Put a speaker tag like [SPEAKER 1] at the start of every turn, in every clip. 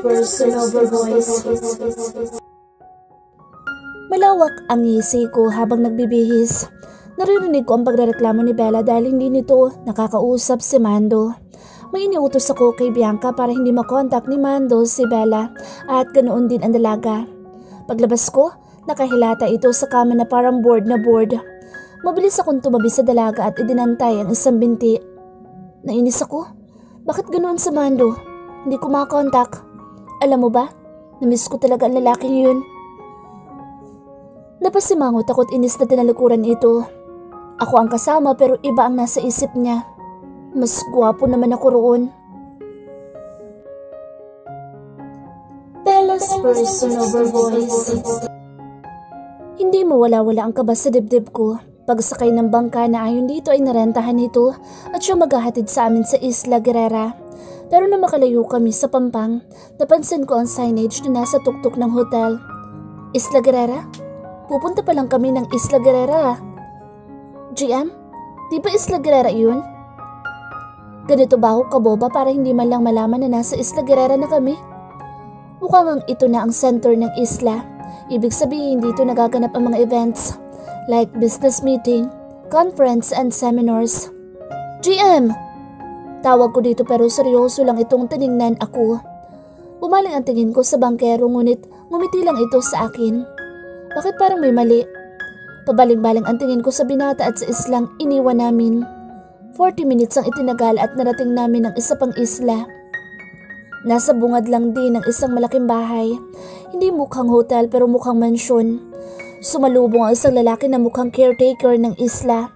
[SPEAKER 1] Personover Voice.
[SPEAKER 2] Malawak ang ngisi ko habang nagbibihis. Naririnig ko ang pagrereklamo ni Bella dahil hindi nito nakakausap si Mando. May iniutos ako kay Bianca para hindi makontak ni Mando si Bella at ganoon din ang dalaga. Paglabas ko, nakahilata ito sa kama na parang board na board. Mabilis akong tumabi sa dalaga at idinantay ang isang binti. Nainis ako. Bakit ganoon sa Mando? Hindi ko makakontak. Alam mo ba, namiss ko talaga ang lalaking yun. Napasimangot ako't inis na tinalikuran ito. Ako ang kasama pero iba ang nasa isip niya. Mas gwapo naman ako roon.
[SPEAKER 1] Bella's Personover Voice.
[SPEAKER 2] Hindi mawala-wala ang kaba sa dibdib ko. Pagsakay ng bangka na ayon dito ay narentahan nito at siya maghahatid sa amin sa Isla Guerrera. Pero na makalayo kami sa Pampang, napansin ko ang signage na nasa tuktok ng hotel. Isla Guerrera? Pupunta pa lang kami ng Isla Guerrera. GM, di ba Isla Guerrera yun? Ganito ba ako kaboba para hindi man lang malaman na nasa Isla Guerrera na kami? Mukhang ito na ang center ng isla. Ibig sabihin dito nagaganap ang mga events like business meeting, conference and seminars. GM! Tawag ko dito pero seryoso lang itong tiningnan ako. Bumaling ang tingin ko sa bangkero ngunit ngumiti lang ito sa akin. Bakit parang may mali? Pabaling-baling ang tingin ko sa binata at sa islang iniwan namin. 40 minutes ang itinagal at narating namin ang isa pang isla. Nasa bungad lang din ng isang malaking bahay. Hindi mukhang hotel pero mukhang mansyon. Sumalubong ang isang lalaki na mukhang caretaker ng isla.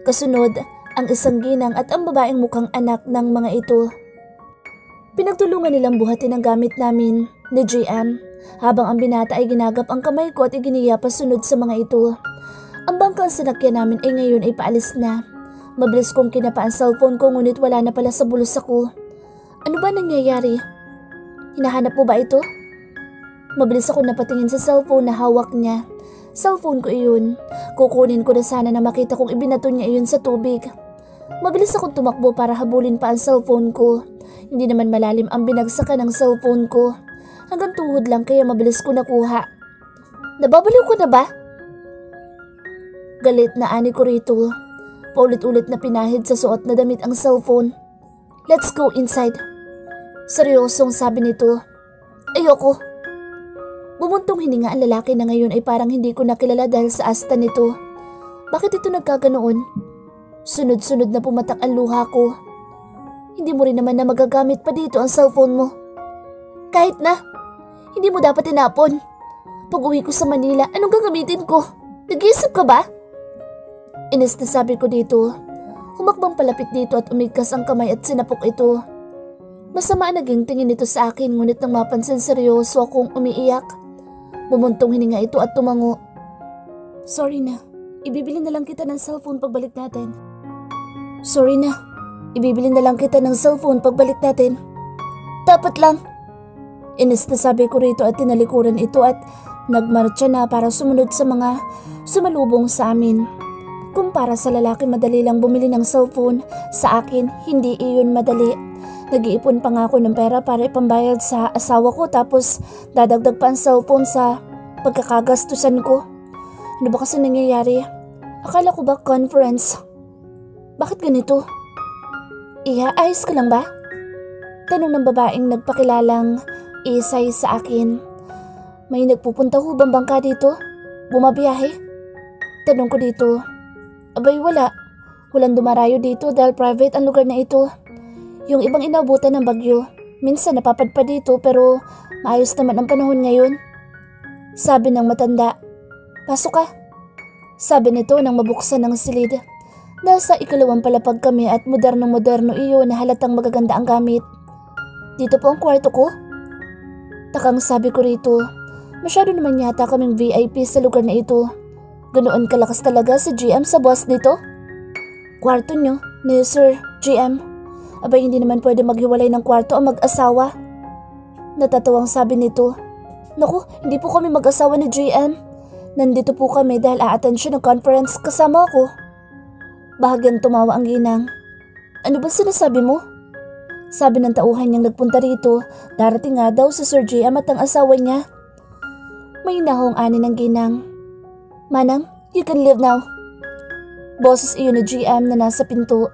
[SPEAKER 2] Kasunod, ang isang ginang at ang babaeng mukhang anak ng mga ito. Pinagtulungan nilang buhatin ang gamit namin ni GM habang ang binata ay ginagap ang kamay ko at iginiya pasunod sa mga ito. Ang bangkang sinakyan namin ay ngayon ay paalis na. Mabilis kong kinapa ang cellphone ko ngunit wala na pala sa bulos ako. Ano ba nangyayari? Hinahanap mo ba ito? Mabilis ako napatingin sa cellphone na hawak niya. Cellphone ko iyon. Kukunin ko na sana na makita kong ibinato niya iyon sa tubig. Mabilis akong tumakbo para habulin pa ang cellphone ko. Hindi naman malalim ang binagsakan ng cellphone ko. Hanggang tuhod lang kaya mabilis ko nakuha. Nababaliw ko na ba? Galit na ani ko rito. Paulit-ulit na pinahid sa suot na damit ang cellphone. Let's go inside. Seryosong sabi nito. Ayoko. Bumuntong hininga ang lalaki na ngayon ay parang hindi ko nakilala dahil sa asta nito. Bakit ito nagkaganoon? Sunod-sunod na pumatak ang luha ko. Hindi mo rin naman na magagamit pa dito ang cellphone mo. Kahit na, hindi mo dapat tinapon. Pag uwi ko sa Manila, anong gagamitin ko? Nag-iisip ka ba? Inis na sabi ko dito. Humakbang palapit dito at umigkas ang kamay at sinapok ito. Masama naging tingin nito sa akin ngunit nang mapansin seryoso akong umiiyak. Bumuntong hininga ito at tumango. Sorry na, ibibili na lang kita ng cellphone pagbalik natin. Sorry na, ibibili na lang kita ng cellphone pagbalik natin. Dapat lang. Inis na sabi ko rito at tinalikuran ito at nagmarcha na para sumunod sa mga sumalubong sa amin. Kung para sa lalaki madali lang bumili ng cellphone, sa akin hindi iyon madali. Nag-iipon pa nga ako ng pera para ipambayad sa asawa ko tapos dadagdag pa ang cellphone sa pagkakagastusan ko. Ano ba kasi nangyayari? Akala ko ba conference? Bakit ganito? Ayos ka lang ba? Tanong ng babaeng nagpakilalang isay sa akin. May nagpupunta ho bang bangka dito? Bumabiyahe? Tanong ko dito. Abay wala. Walang dumarayo dito dahil private ang lugar na ito. Yung ibang inabutan ng bagyo. Minsan napapadpa dito pero maayos naman ang panahon ngayon. Sabi ng matanda. Pasok ka. Sabi nito nang mabuksan ng silid. Nasa ikalawang palapag kami at modernong-moderno iyon na halatang magaganda ang gamit. Dito po ang kwarto ko? Takang sabi ko rito. Masyado naman yata kaming VIP sa lugar na ito. Ganoon kalakas talaga si GM sa boss nito? Kwarto nyo ni Sir GM. Abay hindi naman pwede maghiwalay ng kwarto ang mag-asawa. Natatawang sabi nito. Naku, hindi po kami mag-asawa ni GM. Nandito po kami dahil a-attend siya ng conference kasama ako. Bahagyang tumawa ang ginang. Ano ba sinasabi mo? Sabi ng tauhan niyang nagpunta rito, darating nga daw si Sir JM at ang asawa niya. May nahong ani ng ginang. Manang, you can leave now. Boses iyon ni GM na nasa pinto.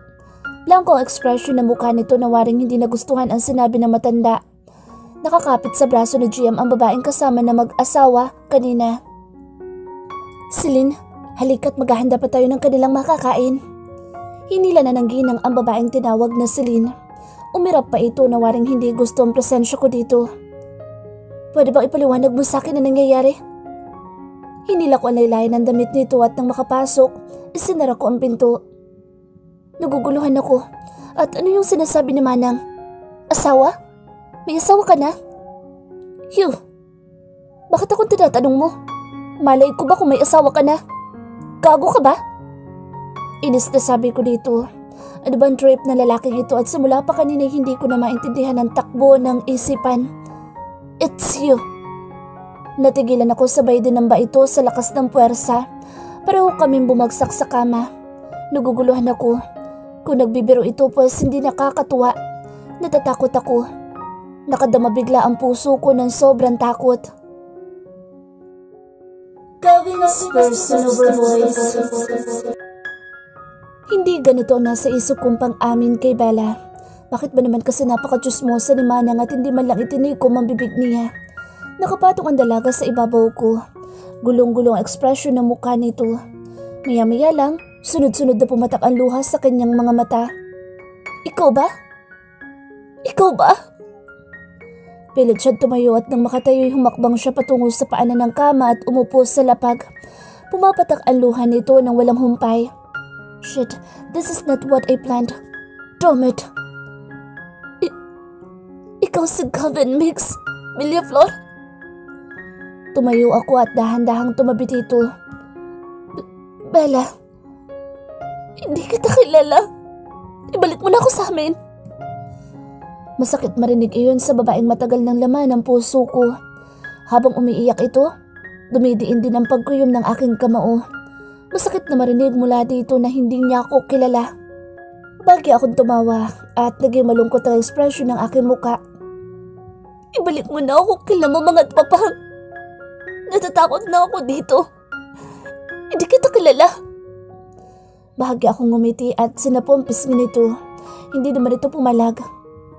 [SPEAKER 2] Blanco ang ekspresyon ng mukha nito na waring hindi nagustuhan ang sinabi ng matanda. Nakakapit sa braso ni GM ang babaeng kasama na mag-asawa kanina. Celine, halika't maghahanda pa tayo ng kanilang makakain. Hinila na ng ginang ang babaeng tinawag na Celine. Umirap pa ito na waring hindi gusto ang presensya ko dito. Pwede bang ipaliwanag mo sa akin na nangyayari? Hinila ko ang laylayan ng damit nito at nang makapasok, isinara ko ang pinto. Naguguluhan ako. At ano yung sinasabi ni Manang? Asawa? May asawa ka na? Phew! Bakit akong tinatanong mo? Malay ko ba kung may asawa ka na? Gago ka ba? Inis na sabi ko dito. Ano bang trip na lalaking ito at simula pa kanina hindi ko na maintindihan ang takbo ng isipan. It's you. Natigilan ako sabay din ng ba ito sa lakas ng puwersa. Pareho kaming bumagsak sa kama. Naguguluhan ako. Kung nagbibiro ito pues hindi nakakatuwa. Natatakot ako. Nakadama bigla ang puso ko ng sobrang takot.
[SPEAKER 1] Gavin's personal voice.
[SPEAKER 2] Hindi ganito ang nasa isip kong pang-amin kay Bella. Bakit ba naman kasi napaka-tsusmosa ni Manang at hindi man lang itinikom ang bibig niya? Nakapatong ang dalaga sa ibabaw ko. Gulong-gulong ang ekspresyon ng mukha nito. Maya-maya lang, sunod-sunod na pumatak ang luha sa kanyang mga mata. Ikaw ba? Ikaw ba? Pilit siya tumayo at nang makatayo'y humakbang siya patungo sa paanan ng kama at umupo sa lapag. Pumapatak ang luha nito ng walang humpay. Shit, this is not what I planned. Damn it. Ikaw si Gavin Mix, Villaflor? Tumayo ako at dahan-dahang tumabi dito. Bella, hindi kita kilala. Ibalik mo na ako sa amin. Masakit marinig iyon sa babaeng matagal ng laman ng puso ko. Habang umiiyak ito, dumidiin din ang pagkuyom ng aking kamao. Masakit na marinig mula dito na hindi niya ako kilala. Bagay akong tumawa at naging malungkot ang ekspresyon ng aking muka. Ibalik mo na ako kila mamang at papa. Natatakot na ako dito. Hindi kita kilala. Bahagi akong ngumiti at sinapo ang pisngi nito. Hindi naman ito pumalag.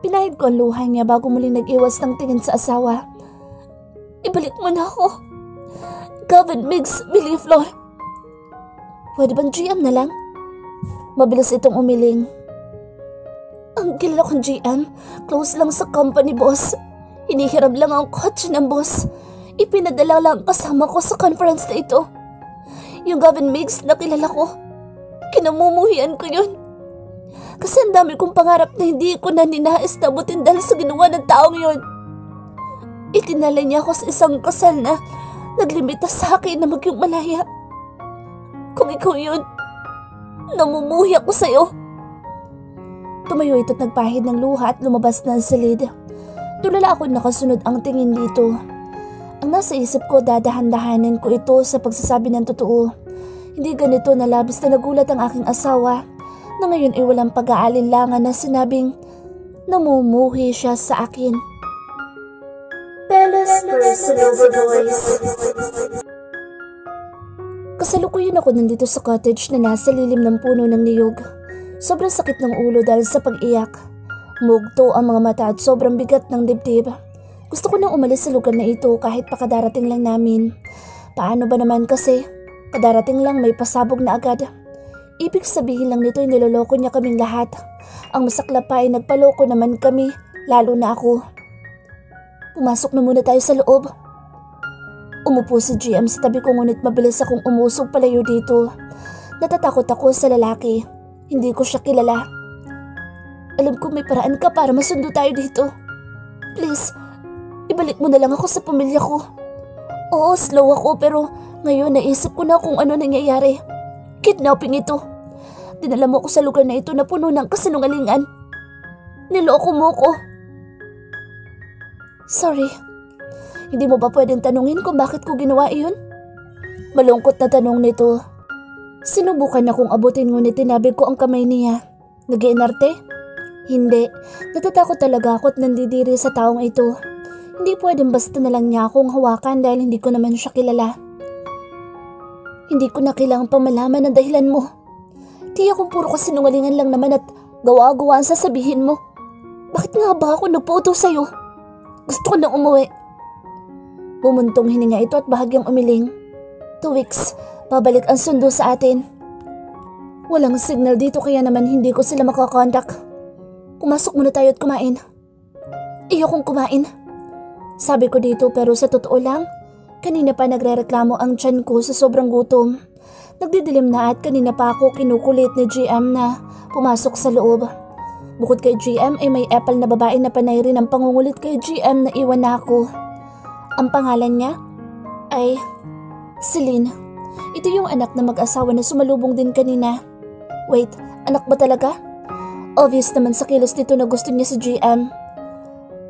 [SPEAKER 2] Pinahid ko ang luha niya bago muling nag-iwas ng tingin sa asawa. Ibalik mo na ako. Gavin Mix, Villaflor. Pwede bang GM na lang? Mabilis itong umiling. Ang kilala kong GM, close lang sa company boss. Hinihiram lang ang kotse ng boss. Ipinadala lang kasama ko sa conference na ito. Yung Gavin Mix na kilala ko, kinamumuhian ko yun. Kasi ang dami kong pangarap na hindi ko na ninais na abutin dahil sa ginawa ng taong yun. Itinala niya ako sa isang kasal na naglimita sa akin na maging malaya. Kung ikaw yun, namumuhi ako sa'yo. Tumayo ito't nagpahid ng luha at lumabas na ang silid. Tulala ako nakasunod ang tingin dito. Ang nasa isip ko, dadahan-dahanin ko ito sa pagsasabi ng totoo. Hindi ganito na labis na nagulat ang aking asawa na ngayon ay walang pag-aalinlangan na sinabing namumuhi siya sa akin.
[SPEAKER 1] Bella's personal voice.
[SPEAKER 2] Kasalukuyan ako nandito sa cottage na nasa lilim ng puno ng niyog. Sobrang sakit ng ulo dahil sa pag-iyak. Mugto ang mga mata at sobrang bigat ng dibdib. Gusto ko nang umalis sa lugar na ito kahit pakadarating lang namin. Paano ba naman kasi? Kadarating lang may pasabog na agad. Ibig sabihin lang nito ay niloloko niya kaming lahat. Ang masaklap pa ay nagpaloko naman kami, lalo na ako. Pumasok na muna tayo sa loob. Umupo si GM sa tabi ko ngunit mabilis akong umusog palayo dito. Natatakot ako sa lalaki. Hindi ko siya kilala. Alam ko may paraan ka para masundo tayo dito. Please, ibalik mo na lang ako sa pamilya ko. Oo, slow ako pero ngayon naisip ko na kung ano nangyayari. Kidnapping ito. Dinala mo ako sa lugar na ito na puno ng kasinungalingan. Niloko mo ko. Sorry. Hindi mo ba pwedeng tanungin kung bakit ko ginawa iyon? Malungkot na tanong nito. Sinubukan akong abutin ngunit tinabig ko ang kamay niya. Nag-iinarte? Hindi, natatakot talaga ako at nandidiri sa taong ito. Hindi pwedeng basta na lang niya akong hawakan dahil hindi ko naman siya kilala. Hindi ko na kailangang pamalaman ang dahilan mo. Tiyak kung puro kasinungalingan lang naman at gawa-gawa ang sasabihin mo. Bakit nga ba ako nagputo sa'yo? Gusto ko nang umuwi. Bumuntong hininga ito at bahagyang umiling. 2 weeks, pabalik ang sundo sa atin. Walang signal dito kaya naman hindi ko sila makakontak. Pumasok muna tayo at kumain. Ayokong kumain. Sabi ko dito pero sa totoo lang, kanina pa nagrereklamo ang tiyan ko sa sobrang gutom. Nagdidilim na at kanina pa ako kinukulit ni GM na pumasok sa loob. Bukod kay GM ay may apple na babae na panay rin ang pangungulit kay GM na iwan na ako. Ang pangalan niya ay Celine. Ito yung anak na mag-asawa na sumalubong din kanina. Wait, anak ba talaga? Obvious naman sa kilos nito na gusto niya si GM.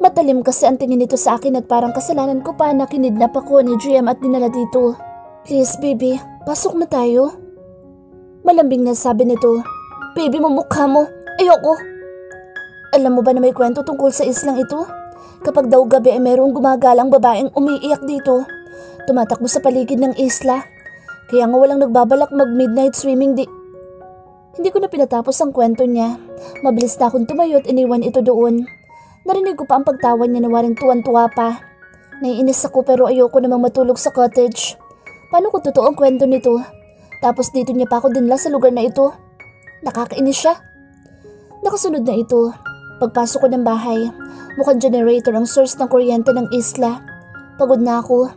[SPEAKER 2] Matalim kasi ang tingin nito sa akin at parang kasalanan ko pa na kinidnap ako ni GM at dinala dito. Please baby, pasok na tayo. Malambing na sabi nito. Baby mo mukha mo, ayoko. Alam mo ba na may kwento tungkol sa islang ito? Kapag daw gabi ay mayroong gumagalang babaeng umiiyak dito. Tumatakbo sa paligid ng isla. Kaya nga walang nagbabalak mag-midnight swimming Hindi ko na pinatapos ang kwento niya. Mabilis na akong tumayo at iniwan ito doon. Narinig ko pa ang pagtawa niya na waring tuwan-tuwa pa. Naiinis ako pero ayoko namang matulog sa cottage. Paano kung totoo ang kwento nito? Tapos dito niya pa ako dinala sa lugar na ito. Nakakainis siya. Nakasunod na ito. Pagpasok ko ng bahay, mukhang generator ang source ng kuryente ng isla. Pagod na ako.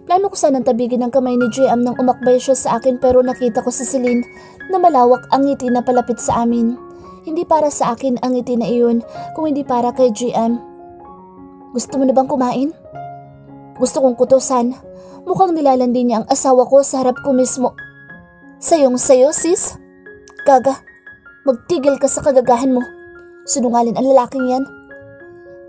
[SPEAKER 2] Plano ko sanang tabigin ang kamay ni JM nang umakbay siya sa akin pero nakita ko si Celine na malawak ang ngiti na palapit sa amin. Hindi para sa akin ang ngiti na iyon kung hindi para kay GM. Gusto mo na bang kumain? Gusto kong kutusan. Mukhang nilalandi niya ang asawa ko sa harap ko mismo. Sayong-sayo sis? Gaga, magtigil ka sa kagagahan mo. Sinungalin ang lalaking yan.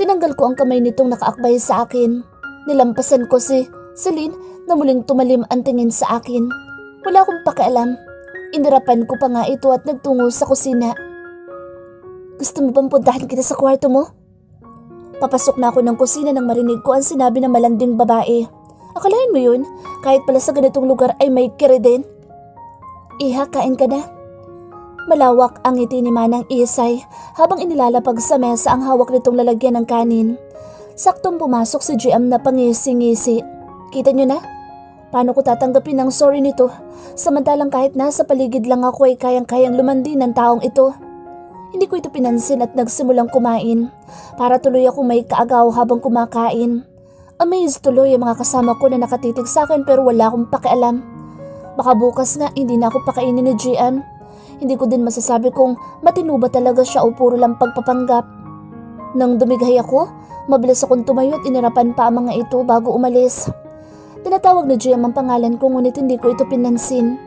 [SPEAKER 2] Tinanggal ko ang kamay nitong nakaakbay sa akin. Nilampasan ko si Celine na muling tumalim ang tingin sa akin. Wala akong pakialam. Inirapan ko pa nga ito at nagtungo sa kusina. Gusto mo bang puntahan kita sa kwarto mo? Papasok na ako ng kusina nang marinig ko ang sinabi ng malanding babae. Akalain mo yun, kahit pala sa ganitong lugar ay may kere din. Iha, kain ka na. Malawak ang ngiti ni Manang Isay habang inilalapag sa mesa ang hawak nitong lalagyan ng kanin. Saktong pumasok si GM na pangisi-ngisi. Kita nyo na? Paano ko tatanggapin ang sorry nito? Samantalang kahit nasa paligid lang ako ay kayang-kayang lumandi ng taong ito. Hindi ko ito pinansin at nagsimulang kumain. Para tuloy ako may kaagaw habang kumakain. Amazed tuloy ang mga kasama ko na nakatitig sa akin pero wala akong pakialam. Baka bukas nga hindi na ako pakainin ni GM. Hindi ko din masasabi kung matino ba talaga siya o puro lang pagpapanggap. Nang dumighay ako, mabilis akong tumayo at inirapan pa ang mga ito bago umalis. Tinatawag na GM ang pangalan ko ngunit hindi ko ito pinansin.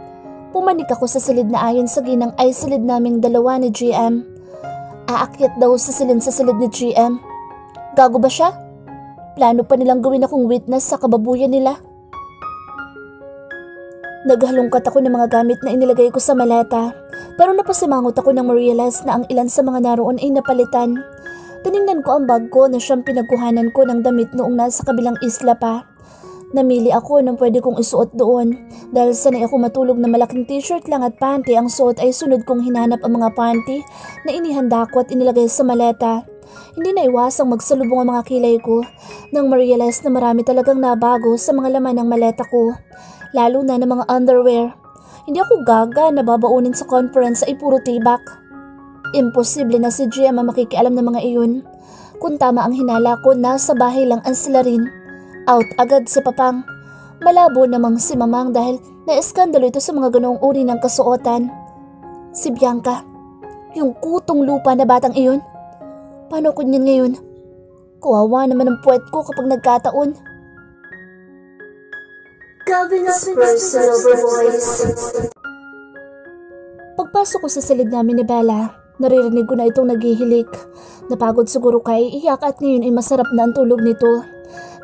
[SPEAKER 2] Pumanik ako sa silid na ayon sa ginang ay silid naming dalawa ni GM. Aakyat daw sa silid ni GM. Gago ba siya? Plano pa nilang gawin akong witness sa kababuyan nila. Naghalungkat ako ng mga gamit na inilagay ko sa maleta pero napasimangot ako nang ma-realize na ang ilan sa mga naroon ay napalitan. Tiningnan ko ang bag ko na siyang pinagkuhanan ko ng damit noong nasa kabilang isla pa. Namili ako ng pwede kong isuot doon dahil sanay ako matulog na malaking t-shirt lang at panty ang suot ay sunod kong hinanap ang mga panty na inihanda ko at inilagay sa maleta. Hindi na iwasang magsalubong ang mga kilay ko nang ma-realize na marami talagang nabago sa mga laman ng maleta ko, lalo na ng mga underwear. Hindi ako gaga na babaunin sa conference ay puro tibak. Imposible na si GM ang makikialam ng mga iyon. Kung tama ang hinala ko, nasa bahay lang ang sila rin. Out agad si Papang. Malabo namang si Mamang dahil na-eskandalo ito sa mga ganoong uri ng kasuotan. Si Bianca, yung kutong lupa na batang iyon. Paano ko niyan ngayon? Kawawa naman ang puwet ko kapag nagkataon.
[SPEAKER 1] Calvin's personal voice.
[SPEAKER 2] Pagpasok ko sa silid namin ni Bella, naririnig ko na itong naghihilik. Napagod siguro kay iyak at ngayon ay masarap na ang tulog nito.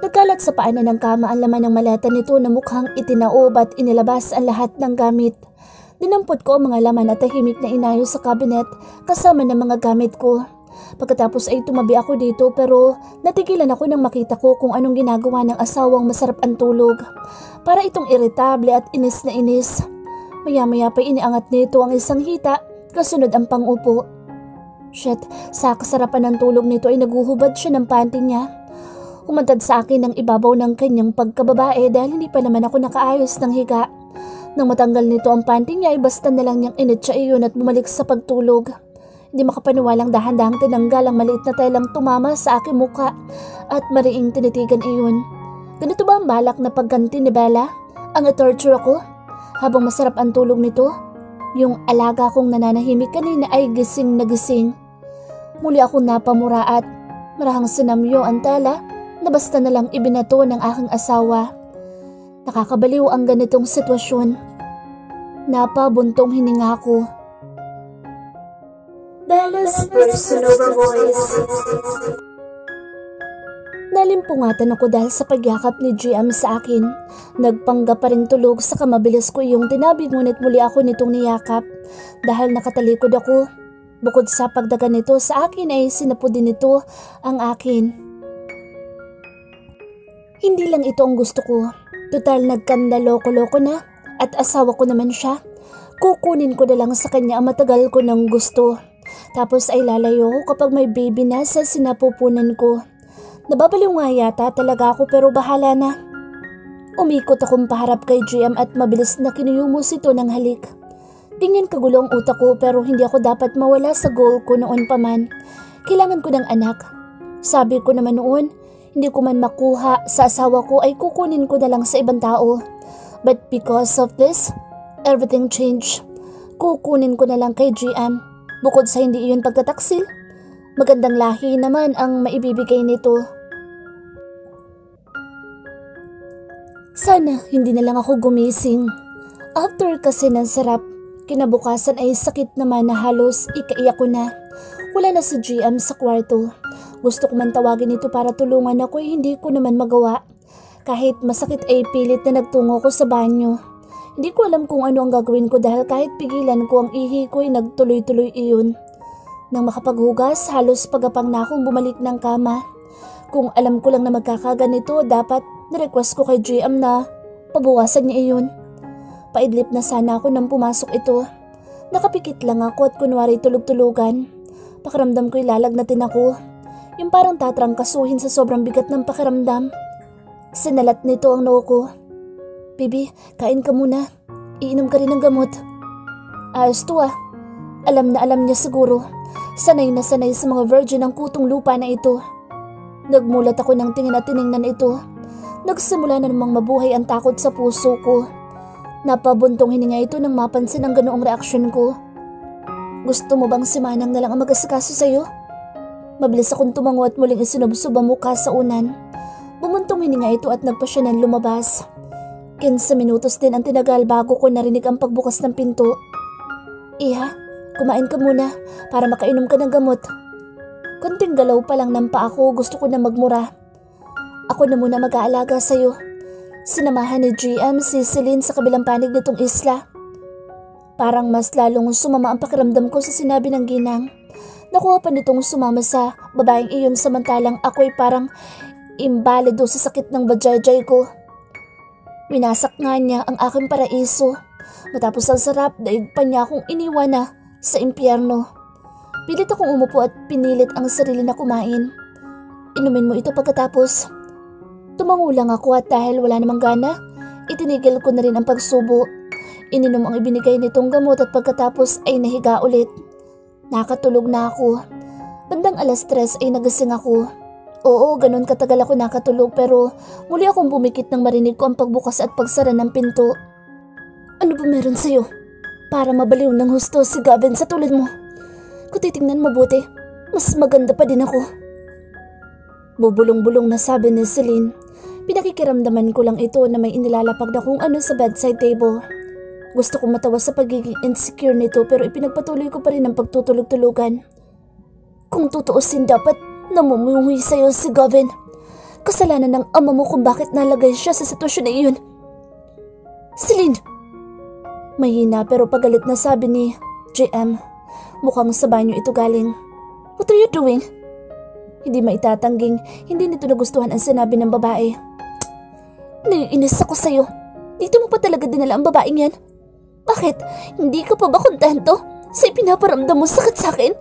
[SPEAKER 2] Nagkalat sa paanan ng kama ang laman ng maleta nito na mukhang itinaob at inilabas ang lahat ng gamit. Dinampot ko ang mga laman at tahimik na inayos sa cabinet kasama ng mga gamit ko. Pagkatapos ay tumabi ako dito pero natigilan ako nang makita ko kung anong ginagawa ng asawang masarap ang tulog. Para itong iritable at inis na inis. Maya-maya pa iniangat nito ang isang hita, kasunod ang pangupo. Shit, sa kasarapan ng tulog nito ay naguhubad siya ng panty niya. Humantad sa akin ng ibabaw ng kanyang pagkababae dahil hindi pa naman ako nakaayos ng higa. Nang matanggal nito ang panty niya ay basta na lang niyang init siya iyon at bumalik sa pagtulog. Hindi makapaniwalang dahan-dahang tinanggal ang maliit na telang tumama sa aking muka at mariing tinitigan iyon. Ganito ba ang balak na pagganti ni Bella? Ang torture ako? Habang masarap ang tulog nito, yung alaga kong nananahimik kanina ay gising na gising. Muli akong napamura at marahang sinamyo ang tela na basta na lang ibinato ng aking asawa. Nakakabaliw ang ganitong sitwasyon. Napabuntong hininga ko.
[SPEAKER 1] Bella's personal voice.
[SPEAKER 2] Nalimpungatan ako dahil sa pagyakap ni GM sa akin. Nagpangga pa rin tulog sa kamabilis ko iyong tinabi ngunit muli ako nitong niyakap dahil nakatalikod ako. Bukod sa pagdaga nito sa akin ay sinapo din nito ang akin. Hindi lang ito ang gusto ko. Total nagkanda loko-loko na at asawa ko naman siya. Kukunin ko na lang sa kanya ang matagal ko ng gusto. Tapos ay lalayo ko kapag may baby na sa sinapupunan ko. Nababaliw nga yata talaga ako pero bahala na. Umikot akong paharap kay GM at mabilis na kinuyumos ito ng halik. Tingin kagulo ang utak ko pero hindi ako dapat mawala sa goal ko noon pa man. Kailangan ko ng anak. Sabi ko naman noon, hindi ko man makuha sa asawa ko ay kukunin ko na lang sa ibang tao. But because of this, everything changed. Kukunin ko na lang kay GM. Bukod sa hindi iyon pagtataksil, magandang lahi naman ang maibibigay nito. Sana hindi na lang ako gumising. After kasi ng sarap, kinabukasan ay sakit naman na halos ikaiyak ko na. Wala na si GM sa kwarto. Gusto ko man tawagin ito para tulungan ako ay hindi ko naman magawa. Kahit masakit ay pilit na nagtungo ko sa banyo. Hindi ko alam kung ano ang gagawin ko dahil kahit pigilan ko ang ihi ko ay nagtuloy-tuloy iyon. Nang makapaghugas, halos pagapang na akong bumalik ng kama. Kung alam ko lang na magkakaganito, dapat na-request ko kay GM na pabawasan niya iyon. Paidlip na sana ako nang pumasok ito. Nakapikit lang ako at kunwari tulog-tulugan. Pakiramdam ko ilalagnatin ako. Yung parang tatrangkasuhin sa sobrang bigat ng pakiramdam. Sinalat nito ang noo ko. Baby, kain ka muna. Iinom ka rin ng gamot. Ayos to ah. Alam na alam niya siguro. Sanay na sanay sa mga virgin ang kutong lupa na ito. Nagmulat ako ng tingin at tiningnan ito. Nagsimula na namang mabuhay ang takot sa puso ko. Napabuntong hininga ito nang mapansin ang ganoong reaksyon ko. Gusto mo bang si Manang na lang ang mag-asikaso sa'yo? Mabilis akong tumango at muling isinubsob ang mukha sa unan. Bumuntong hininga ito at nagpa siya ng lumabas. 15 minutos din ang tinagal bago ko narinig ang pagbukas ng pinto. Iha, kumain ka muna para makainom ka ng gamot. Konting galaw pa lang ng paa ko, gusto ko na magmura. Ako na muna mag-aalaga sa'yo. Sinamahan ni GM si Celine sa kabilang panig nitong isla. Parang mas lalong sumama ang pakiramdam ko sa sinabi ng ginang. Nakuha pa nitong sumama sa babaeng iyon samantalang ako'y parang imbalido sa sakit ng bajajay ko. Winasak nga niya ang aking paraiso. Matapos ang sarap, daig pa niya akong iniwan na sa impyerno. Pilit akong umupo at pinilit ang sarili na kumain. Inumin mo ito pagkatapos. Tumango lang ako at dahil wala namang gana, itinigil ko na rin ang pagsubo. Ininom ang ibinigay nitong gamot at pagkatapos ay nahiga ulit. Nakatulog na ako. Bandang 3:00 ay nagising ako. Oo, ganun katagal ako nakatulog pero muli akong bumikit nang marinig ko ang pagbukas at pagsara ng pinto. Ano ba meron sa'yo? Para mabaliw ng husto si Gavin sa tulad mo. Kung titingnan mabuti, mas maganda pa din ako. Bubulong-bulong na sabi ni Celine. Pinakikiramdaman ko lang ito na may inilalapag na kung ano sa bedside table. Gusto kong matawa sa pagiging insecure nito pero ipinagpatuloy ko pa rin ang pagtutulog-tulugan. Kung tutuusin dapat namumuhi sa'yo si Gavin. Kasalanan ng ama mo kung bakit nalagay siya sa sitwasyon na iyon. Celine! Mahina pero pagalit na sabi ni GM. Mukhang sa banyo ito galing. What are you doing? Hindi maitatangging hindi nito nagustuhan ang sinabi ng babae. Naiinis ako sa'yo. Dito mo pa talaga dinala ang babaeng yan? Bakit? Hindi ka pa ba kontento sa ipinaparamdam mo sakit sa akin?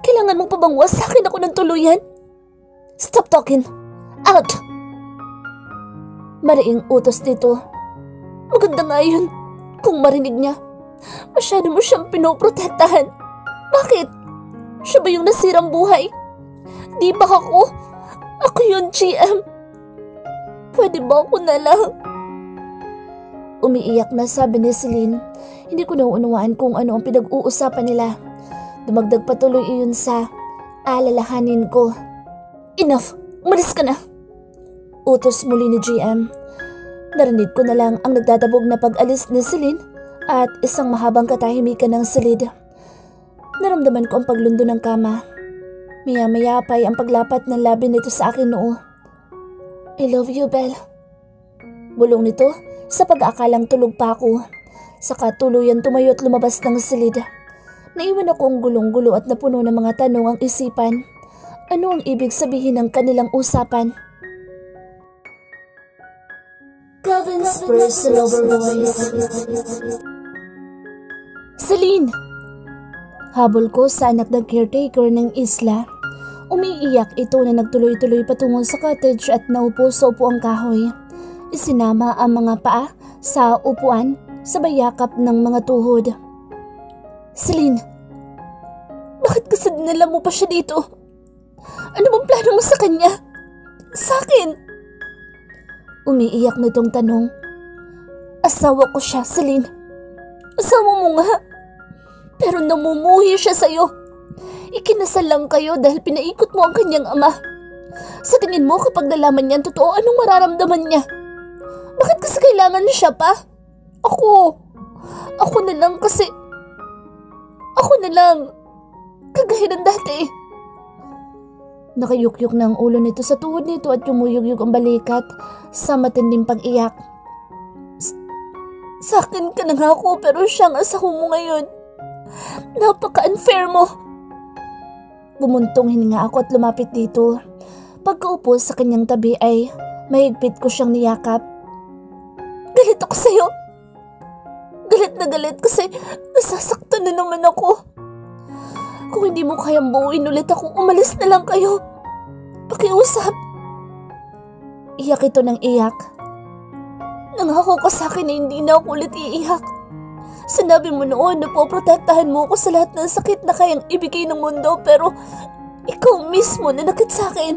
[SPEAKER 2] Kailangan mo pa bang wasakin ako ng tuluyan? Stop talking! Out! Mariing utos dito. Maganda nga yun kung marinig niya. Masyado mo siyang pinoprotektahan. Bakit? Siya ba yung nasirang buhay? Di ba ako? Ako yun, GM. Pwede ba ako na lang? Umiiyak na sabi ni Celine. Hindi ko nauunawaan kung ano ang pinag-uusapan nila. Dumagdag patuloy iyon sa alalahanin ko. Enough! Umalis ka na! Utos muli ni GM. Narinig ko na lang ang nagdadabog na pag-alis ni Celine at isang mahabang katahimikan ng silid. Naramdaman ko ang paglundo ng kama. Maya-maya pa'y ang paglapat ng labi nito sa akin noo. I love you, Belle. Bulong nito sa pag-aakalang tulog pa ako. Saka tuluyan tumayo at lumabas ng silid. Naiwan ako ang gulong-gulo at napuno ng mga tanong ang isipan. Ano ang ibig sabihin ng kanilang usapan?
[SPEAKER 1] Kevin's personal voice.
[SPEAKER 2] Celine! Habol ko sa anak ng caretaker ng isla. Umiiyak ito na nagtuloy-tuloy patungo sa cottage at naupo sa upuang kahoy. Isinama ang mga paa sa upuan sa bayakap ng mga tuhod. Celine, bakit kasi dinala mo pa siya dito? Ano bang plano mo sa kanya? Sa akin? Umiiyak nitong tanong. Asawa ko siya, Celine. Asawa mo nga. Pero namumuhi siya sa'yo. Ikinasal lang kayo dahil pinaikot mo ang kanyang ama. Sa tingin mo kapag nalaman niyan totoo, anong mararamdaman niya? Bakit kasi kailangan siya pa? Ako na lang kasi... Ako na lang. Kagaya ng dati. Nakayukyuk na ang ulo nito sa tuhod nito at yumuyugyug ang balikat sa matinding pag-iyak. Sa akin ka na nga ako pero siya ang asawa mo ngayon. Napaka-unfair mo. Bumuntong hininga ako at lumapit dito. Pagkaupo sa kanyang tabi ay mahigpit ko siyang niyakap. Galit ako sa'yo. Galit na galit kasi nasasaktan na naman ako. Kung hindi mo kayang buuin ulit ako, umalis na lang kayo. Pakiusap. Iyak ito ng iyak. Nangako ka sa akin na hindi na ako ulit iiyak. Sinabi mo noon na poprotektahan mo ako sa lahat ng sakit na kayang ibigay ng mundo pero ikaw mismo nanakit sa akin.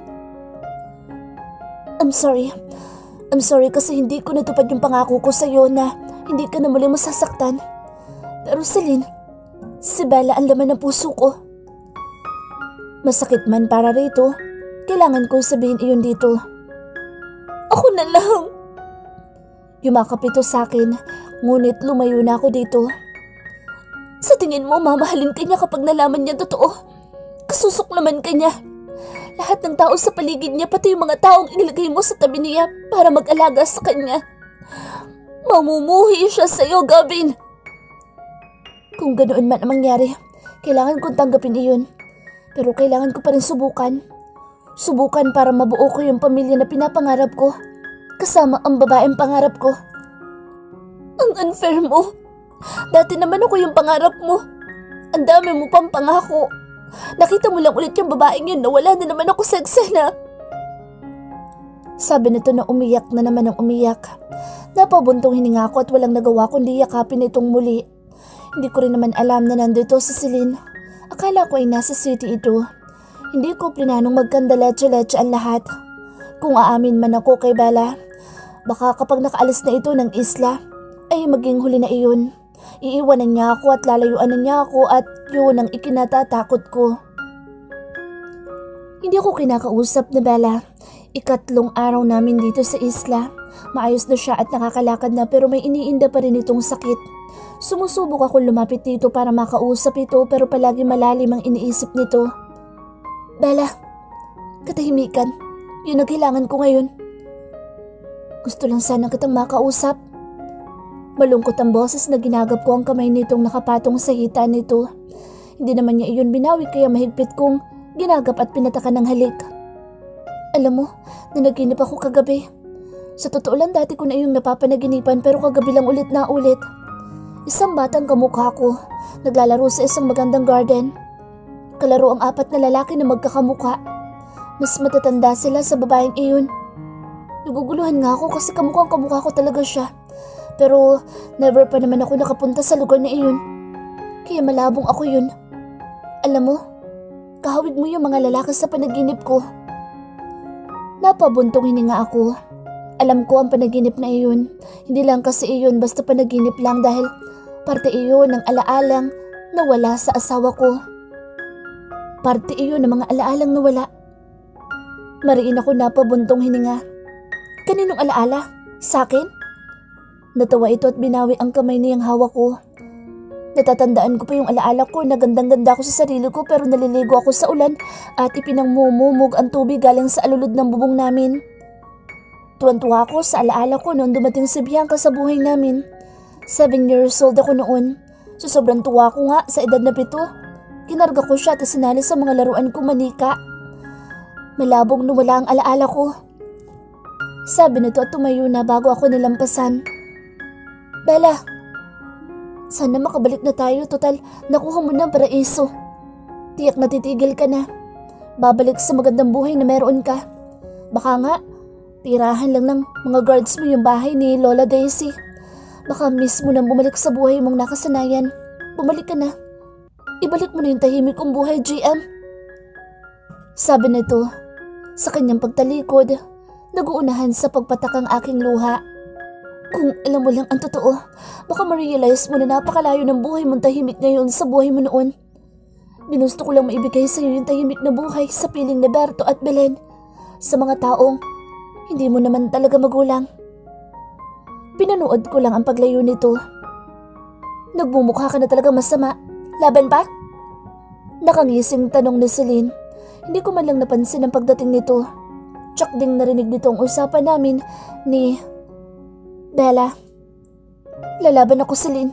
[SPEAKER 2] I'm sorry. I'm sorry kasi hindi ko natupad yung pangako ko sa'yo na hindi ka na muli masasaktan. Pero Celine, si Bella ang laman ng puso ko. Masakit man para rito, kailangan ko sabihin iyon dito. Ako na lang. Yumakap ito sa akin, ngunit lumayo na ako dito. Sa tingin mo, mamahalin ka niya kapag nalaman niya totoo. Kasusok naman ka niya. Lahat ng tao sa paligid niya, pati yung mga taong inilagay mo sa tabi niya para mag-alaga sa kanya. Mamumuhi siya sa'yo, Gavin. Kung ganoon man ang mangyari, kailangan kong tanggapin iyon. Pero kailangan ko pa rin subukan. Subukan para mabuo ko yung pamilya na pinapangarap ko. Kasama ang babaeng pangarap ko. Ang unfair mo. Dati naman ako yung pangarap mo. Ang dami mo pang pangako. Nakita mo lang ulit yung babaeng yun na wala na naman ako sa eksena. Sabi nito na umiyak na naman ang umiyak. Napabuntong hininga ako at walang nagawa kundi yakapin itong muli. Hindi ko rin naman alam na nandito si Celine. Akala ko ay nasa city ito. Hindi ko plinanong magkandaleche-leche ang lahat. Kung aamin man ako kay Bella, baka kapag nakaalis na ito ng isla, ay maging huli na iyon. Iiwanan niya ako at lalayuan na niya ako at yun ang ikinatatakot ko. Hindi ako kinakausap ni Bella. Ikatlong araw namin dito sa isla. Maayos na siya at nakakalakad na pero may iniinda pa rin itong sakit. Sumusubok ako lumapit dito para makausap ito pero palagi malalim ang iniisip nito. Bella, katahimikan. Yun ang kailangan ko ngayon. Gusto lang sana kitang makausap. Malungkot ang boses na ginagap ko ang kamay nitong nakapatong sa hita nito. Hindi naman niya iyon binawi kaya mahigpit kong ginagap at pinatakan ng halik. Alam mo, nanaginip ako kagabi. Sa totoo lang dati ko na iyong napapanaginipan pero kagabi lang ulit na ulit. Isang batang kamukha ko, naglalaro sa isang magandang garden. Kalaro ang 4 na lalaki na magkakamukha. Mas matatanda sila sa babaeng iyon. Naguguluhan nga ako kasi kamukhang kamukha ko talaga siya. Pero never pa naman ako nakapunta sa lugar na iyon. Kaya malabong ako yun. Alam mo, kahawig mo yung mga lalaki sa panaginip ko. Napabuntong hininga ako. Alam ko ang panaginip na iyon. Hindi lang kasi iyon basta panaginip lang dahil parte iyon ng alaalang nawala sa asawa ko. Parte iyon ng mga alaalang nawala. Mariin ako napabuntong hininga. Kaninong alaala? Sa akin? Natawa ito at binawi ang kamay niyang hawak ko. Natatandaan ko pa yung alaala ko na gandang-ganda ako sa sarili ko pero naliligo ako sa ulan at ipinangmumumog ang tubig galing sa alulod ng bubong namin. Tuwan-tuwa ako sa alaala ko noon dumating si Bianca sa buhay namin. 7 years old ako noon. So sobrang tuwa ko nga sa edad na 7. Kinarga ko siya at sinali sa mga laruan ko manika. Malabong nawala ang alaala ko. Sabi nito at tumayo na bago ako nilampasan. Bella, sana makabalik na tayo. Total, nakuha mo na ang paraiso. Tiyak na titigil ka na. Babalik sa magandang buhay na meron ka. Baka nga, tirahan lang ng mga guards mo yung bahay ni Lola Daisy. Baka mismo nang bumalik sa buhay mong nakasanayan. Bumalik ka na. Ibalik mo na yung tahimik kong buhay, GM. Sabi nito, sa kanyang pagtalikod, naguunahan sa pagpatak ang aking luha. Kung alam mo lang ang totoo, baka ma-realize mo na napakalayo ng buhay mong tahimik ngayon sa buhay mo noon. Binusto ko lang maibigay sa iyo yung tahimik na buhay sa piling ni Berto at Belen. Sa mga taong hindi mo naman talaga magulang. Pinanood ko lang ang paglayo nito. Nagmumukha ka na talaga masama. Laban pa? Nakangising tanong ni Celine. Hindi ko man lang napansin ang pagdating nito. Tsak ding narinig nito ang usapan namin ni Bella. Lalaban ako, Celine.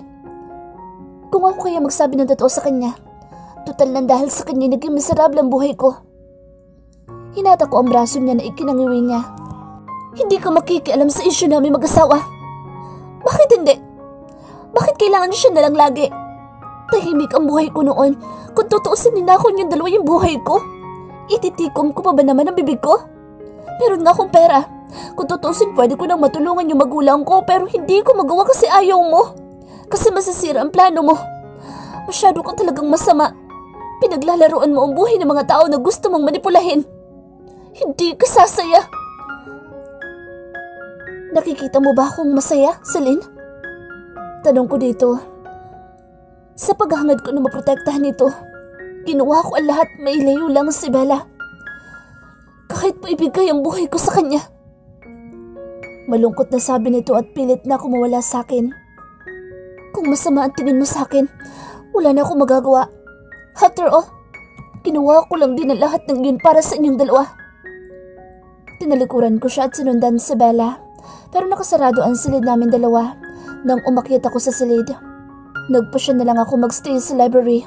[SPEAKER 2] Kung ako kaya magsabi ng totoo sa kanya, total nang dahil sa kanya naging miserable ang buhay ko. Hinata ko ang braso niya na ikinangiwi niya. Hindi ka makikialam sa isyu namin mag-asawa. Bakit hindi? Bakit kailangan siya na lang lagi? Tahimik ang buhay ko noon. Kung tutuusin nila ako niyang dalawa yung buhay ko, ititikom ko pa ba naman ang bibig ko? Meron nga akong pera. Kung tutusin, pwede ko nang matulungan yung magulang ko pero hindi ko magawa kasi ayaw mo. Kasi masisira ang plano mo. Masyado kang talagang masama. Pinaglalaroan mo ang buhay ng mga tao na gusto mong manipulahin. Hindi ka sasaya. Nakikita mo ba akong masaya, Celine? Tanong ko dito. Sa paghahangad ko na maprotektahan ito, ginawa ko ang lahat mailayo lang si Bella. Kahit maibigay ang buhay ko sa kanya. Malungkot na sabi nito at pilit na kumawala sa akin. Kung masama ang tingin mo sa akin, wala na akong magagawa. After all, ginawa ko lang din ang lahat ng yun para sa inyong dalawa. Tinalikuran ko siya at sinundan si Bella, pero nakasarado ang silid namin dalawa nang umakyat ako sa silid. Nagpa siya na lang ako magstay sa library.